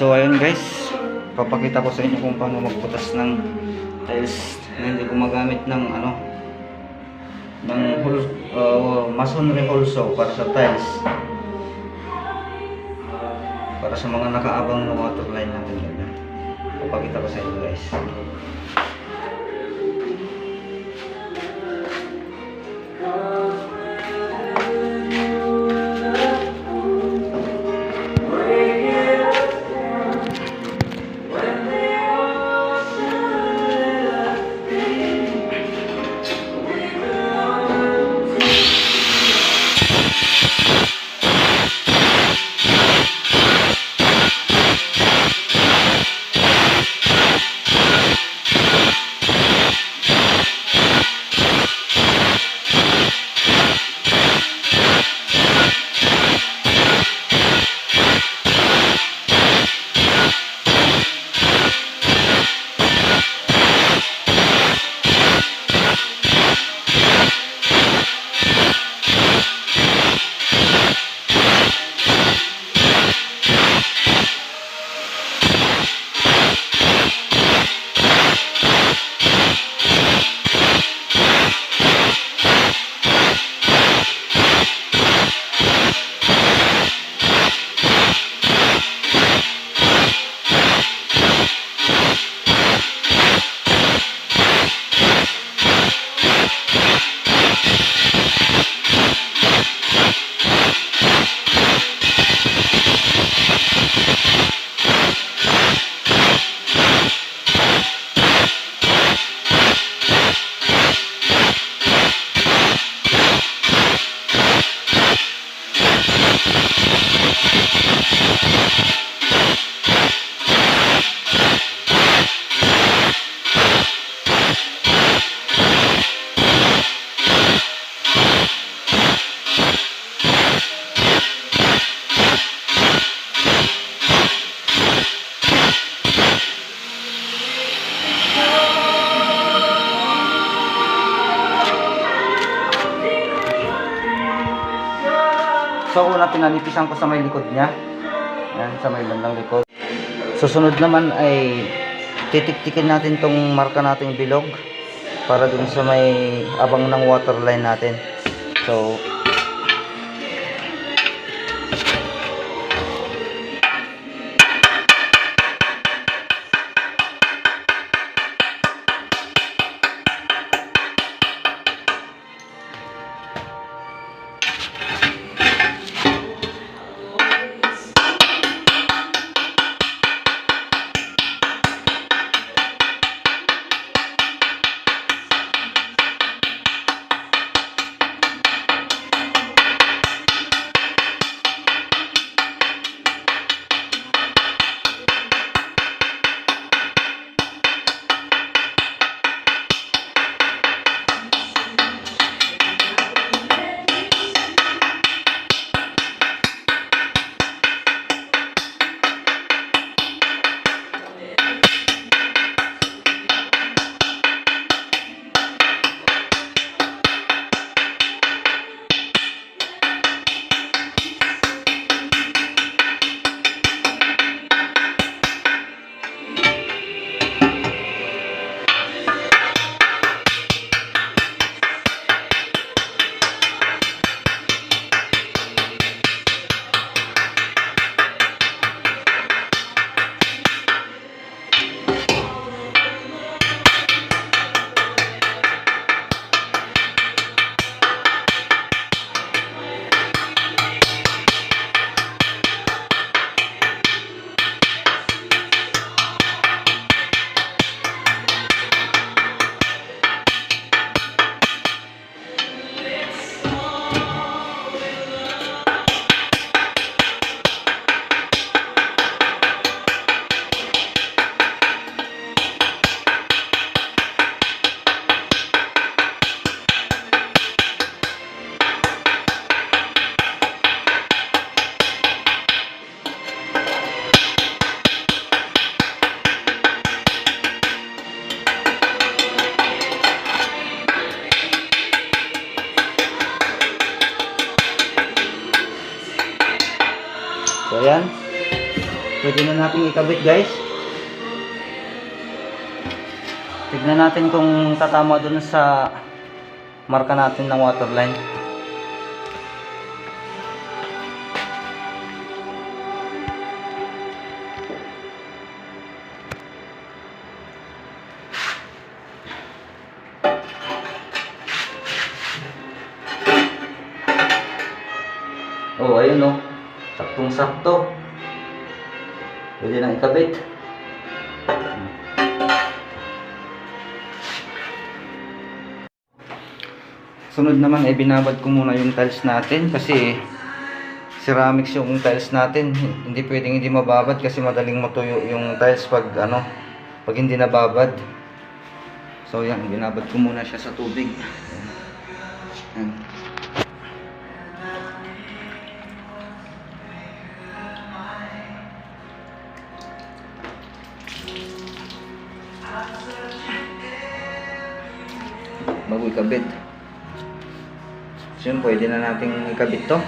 So ayun guys, papakita ko sa inyo kung paano magbutas ng tiles na hindi gumagamit ng Masonry Holesaw para sa tiles, para sa mga nakaabang na waterline natin. Papakita ko sa inyo guys. So una, pinanipisan ko sa may likod niya. Yan, sa may bandang likod. Susunod naman ay titiktikin natin tong marka nating bilog para dun sa may abang ng waterline natin. So So ayan, Pwede na natin ikabit guys. Tignan natin kung tatama dun sa marka natin ng waterline. Oh, ayun oh. Saktong-sakto. Pwede nang ikabit. Sunod naman ay binabad ko muna yung tiles natin kasi ceramics yung tiles natin. Hindi pwedeng hindi mababad kasi madaling matuyo yung tiles pag pag hindi nababad. So yan, binabad ko muna siya sa tubig. Yan. Bago ikabit. So yun, pwede na nating ikabit to.